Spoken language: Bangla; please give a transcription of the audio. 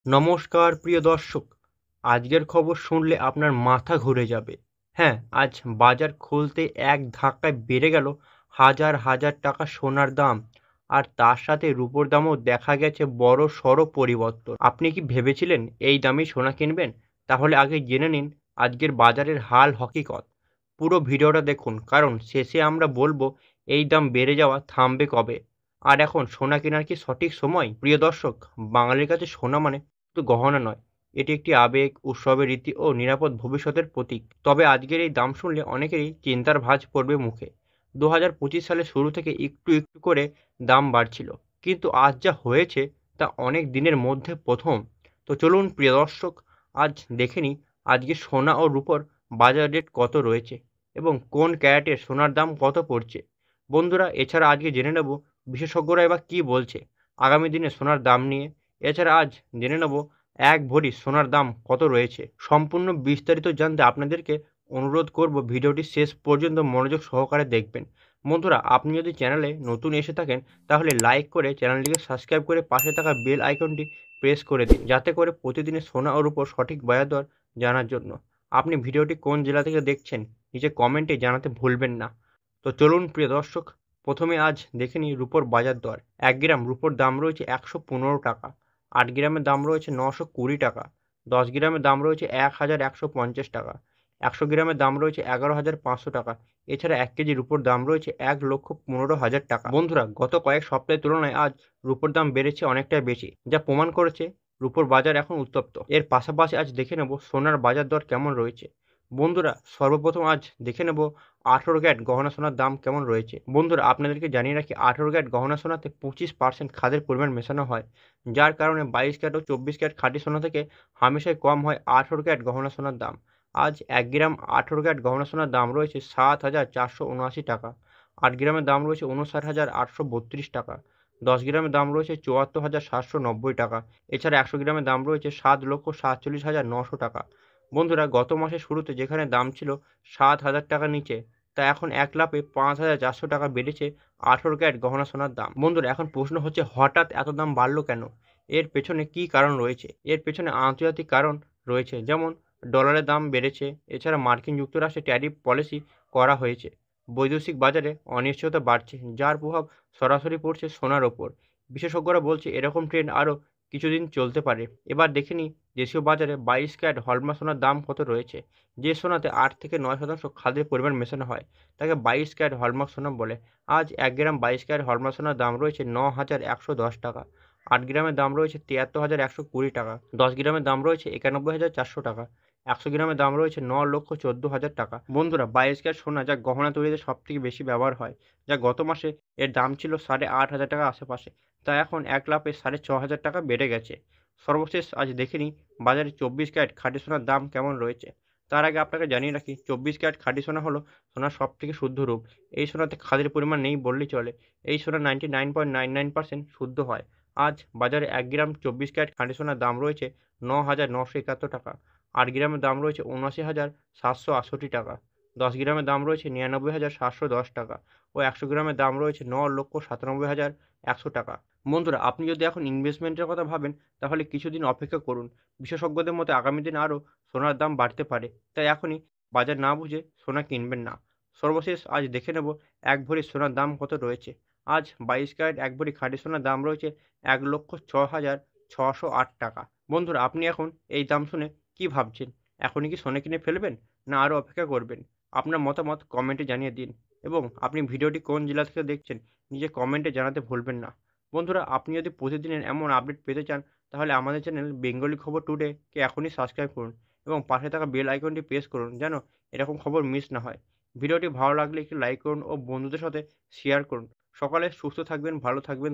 নমস্কার প্রিয় দর্শক, আজকের খবর শুনলে আপনার মাথা ঘুরে যাবে। হ্যাঁ, আজ বাজার খুলতে এক ধাক্কায় বেড়ে গেল হাজার হাজার টাকা সোনার দাম। আর তার সাথে রূপোর দামও দেখা গেছে বড় সড় পরিবর্তন। আপনি কি ভেবেছিলেন এই দামে সোনা কিনবেন? তাহলে আগে জেনে নিন আজকের বাজারের হাল হকিকত। পুরো ভিডিওটা দেখুন, কারণ শেষে আমরা বলবো এই দাম বেড়ে যাওয়া থামবে কবে। আর এখন সোনা কেনার কি সঠিক সময়? প্রিয় দর্শক, বাঙালির কাছে সোনা মানে শুধু গহনা নয়, এটি একটি আবেগ, উৎসবের রীতি ও নিরাপদ ভবিষ্যতের প্রতীক। তবে আজকের এই দাম শুনলে অনেকেরই চিন্তার ভাঁজ পড়বে মুখে। 2025 সালের শুরু থেকে একটু একটু করে দাম বাড়ছিল, কিন্তু আজ যা হয়েছে তা অনেক দিনের মধ্যে প্রথম। তো চলুন প্রিয় দর্শক, আজ দেখে নিই আজকে সোনা ও রূপোর বাজার রেট কত রয়েছে এবং কোন ক্যারেটের সোনার দাম কত পড়ছে। বন্ধুরা, এছাড়া আজকে জেনে নেব বিশেষজ্ঞরা এবার কী বলছে আগামী দিনে সোনার দাম নিয়ে। এছাড়া আজ জেনে নেব এক ভরি সোনার দাম কত রয়েছে। সম্পূর্ণ বিস্তারিত জানতে আপনাদেরকে অনুরোধ করব ভিডিওটি শেষ পর্যন্ত মনোযোগ সহকারে দেখবেন। বন্ধুরা, আপনি যদি চ্যানেলে নতুন এসে থাকেন তাহলে লাইক করে চ্যানেলটিকে সাবস্ক্রাইব করে পাশে থাকা বেল আইকনটি প্রেস করে দিন, যাতে করে প্রতিদিনের সোনা ওর উপর সঠিক বাজার দর জানার জন্য। আপনি ভিডিওটি কোন জেলা থেকে দেখছেন নিচে কমেন্টে জানাতে ভুলবেন না। তো চলুন প্রিয় দর্শক, প্রথমে আজ দেখে নিই রূপোর বাজার দর। 1 গ্রাম রূপোর দাম রয়েছে 115 টাকা। 8 গ্রামের দাম রয়েছে 920 টাকা। 10 গ্রামের দাম রয়েছে 1150 টাকা। 100 গ্রামের দাম রয়েছে 11,500 টাকা। এছাড়া 1 কেজি রূপোর দাম রয়েছে 1,15,000 টাকা। বন্ধুরা, গত কয়েক সপ্তাহের তুলনায় আজ রূপোর দাম বেড়েছে অনেকটাই বেশি, যা প্রমাণ করেছে রূপোর বাজার এখন উত্তপ্ত। এর পাশাপাশি আজ দেখে নেব সোনার বাজার দর কেমন রয়েছে। বন্ধুরা, সর্বপ্রথম আজ দেখে নেব 18 ক্যারেট গহনা সোনার দাম কেমন রয়েছে। বন্ধুরা, আপনাদেরকে জানিয়ে রাখি 18 ক্যারেট গহনা সোনাতে 25% খাদের পরিমাণ মেশানো হয়, যার কারণে 22 ক্যারেট ও 24 ক্যারেট খাঁটি সোনা থেকে হামেশাই কম হয় 18 ক্যারেট গহনা সোনার দাম। আজ 1 গ্রাম 18 ক্যারেট গহনা সোনার দাম রয়েছে 7,479 টাকা। 8 গ্রামের দাম রয়েছে 59,832 টাকা। 10 গ্রামের দাম রয়েছে 74,790 টাকা। এছাড়া 100 গ্রামের দাম রয়েছে 7,47,900 টাকা। বন্ধুরা, গত মাসের শুরুতে যেখানে দাম ছিল 7,000 টাকার নিচে, তা এখন এক লাফে 5,400 টাকা বেড়েছে 18 ক্যারেট গহনা সোনার দাম। বন্ধুরা, এখন প্রশ্ন হচ্ছে হঠাৎ এত দাম বাড়লো কেন? এর পেছনে কী কারণ রয়েছে? এর পেছনে আন্তর্জাতিক কারণ রয়েছে, যেমন ডলারের দাম বেড়েছে। এছাড়া মার্কিন যুক্তরাষ্ট্রে ট্যারিফ পলিসি করা হয়েছে। বৈদেশিক বাজারে অনিশ্চয়তা বাড়ছে, যার প্রভাব সরাসরি পড়ছে সোনার ওপর। বিশেষজ্ঞরা বলছে এরকম ট্রেন্ড আরও কিছুদিন চলতে পারে। এবার দেখে নিই দেশীয় বাজারে 22 ক্যারেট হলমার্ক সোনার দাম কত রয়েছে। যে সোনাতে 8 থেকে 9% খাদের পরিমাণ মেশানো হয় তাকে 22 ক্যারেট হলমার্ক সোনা বলে। আজ 1 গ্রাম 22 ক্যারেট হলমার্ক সোনার দাম রয়েছে 9,110 টাকা। 8 গ্রামের দাম রয়েছে 73,120 টাকা। 10 গ্রামের দাম রয়েছে 91,400 টাকা। 100 গ্রামের দাম রয়েছে 9,14,000 টাকা। বন্ধুরা, 22 ক্যারেট সোনা যা গহনা তৈরিতে সবথেকে বেশি ব্যবহার হয়, যা গত মাসে এর দাম ছিল 8,500 টাকার আশেপাশে, তা এখন এক লাফে 6,500 টাকা বেড়ে গেছে। সর্বশেষ আজ দেখে নিই বাজারে 24 ক্যারেট খাঁটি সোনার দাম কেমন রয়েছে। তার আগে আপনাকে জানিয়ে রাখি 24 ক্যারেট খাঁটি সোনা হলো সোনার সবথেকে শুদ্ধ রূপ। এই সোনাতে খাদের পরিমাণ নেই বললেই চলে। এই সোনা 99.99% শুদ্ধ হয়। আজ বাজারে 1 গ্রাম 24 ক্যারেট খাঁটি সোনার দাম রয়েছে 9,971 টাকা। 8 গ্রামের দাম রয়েছে 79,768 টাকা। 10 গ্রামের দাম রয়েছে 99,710 টাকা ও 100 গ্রামের দাম রয়েছে 9,97,100 টাকা। বন্ধুরা, আপনি যদি এখন ইনভেস্টমেন্টের কথা ভাবেন তাহলে কিছুদিন অপেক্ষা করুন। বিশেষজ্ঞদের মতে আগামী দিনে আরও সোনার দাম বাড়তে পারে, তাই এখনই বাজার না বুঝে সোনা কিনবেন না। সর্বশেষ আজ দেখে নেব এক ভরি সোনার দাম কত রয়েছে। আজ 22 ক্যারেট এক ভরি খাঁটি সোনার দাম রয়েছে 1,06,608 টাকা। বন্ধুরা, আপনি এখন এই দাম শুনে কী ভাবছেন? এখনই কি সোনা কিনে ফেলবেন, না আরও অপেক্ষা করবেন? আপনার মতামত কমেন্টে জানিয়ে দিন এবং আপনি ভিডিওটি কোন জেলা থেকে দেখছেন নিজে কমেন্টে জানাতে ভুলবেন না। বন্ধুরা, আপনি যদি প্রতিদিনের এমন আপডেট পেতে চান তাহলে আমাদের চ্যানেল বেঙ্গলি খবর টুডেকে এখনই সাবস্ক্রাইব করুন এবং পাশে থাকা বেল আইকনটি প্রেস করুন, যেন এরকম খবর মিস না হয়। ভিডিওটি ভালো লাগলে একটি লাইক করুন ও বন্ধুদের সাথে শেয়ার করুন। সকালে সুস্থ থাকবেন, ভালো থাকবেন।